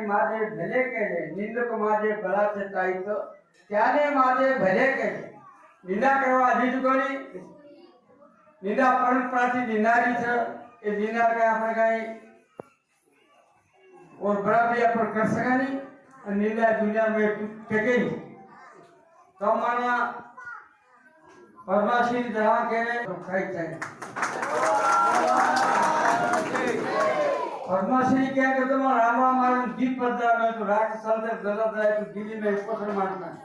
नाही माझे भले केले निंदक माझे बळाचे ताईत त्याने माझे भले केले निंदा કરવા આજી ચૂકવાની નિંદા પરંપરાથી નિંદારી છે એ નિંદા કઈ આપણે કઈ और बराबरी अपन कर सका नहीं और निंदा दुनिया में टेके नहीं तो माना परमाशी जहाँ के तो खाई चाहिए परमाशी क्या कहते हैं राम राम राम गीत पढ़ता है तो रात चलते गलत है तो दिल्ली में उपसर मारता है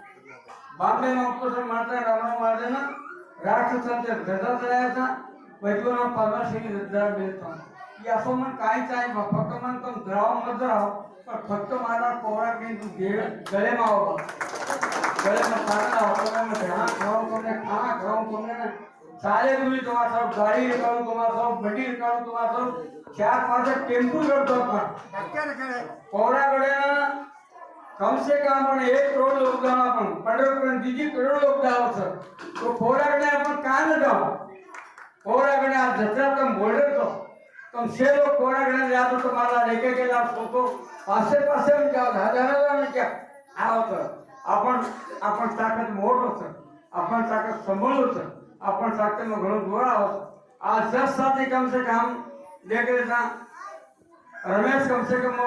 बॉम्बे में उपसर मारता है राम राम मारते ना रात चलते गलत रहा था वैसे ना परमाशी दर्द मिलता है ये असो मन काय चाहे फक्त मन तुम द्राव मत राहो पर फक्त मारा कोरा के गले में आओ गले में खाना हो तो मैं ध्यान खाओ तुमने खाना खाओ तुमने सारे दूरी तुम्हारा सब गाड़ी निकालो तुम्हारा सब बड़ी निकालो तुम्हारा सब चार पांच टेम्पू कर दो अपन कोरा गड़े ना कम से कम अपन 1 करोड़ लोग जाओ अपन 15 करोड़ दीजिए करोड़ लोग जाओ सर तो कोरा गड़े अपन कहाँ न जाओ कोरा गड़े आप जत्रा तुम बोले तो तुम से लोग कोरा गणन या तो तुम्हारा लेके गेला तो पासे पासे में जाओ हजारों में क्या आओ तो अपन ताकत मोट होतं अपन ताकत संभल होतं अपन ताकत में घणो जोड़ा होतं आज 10 साथी कम से कम लेके था रमेश कम से कम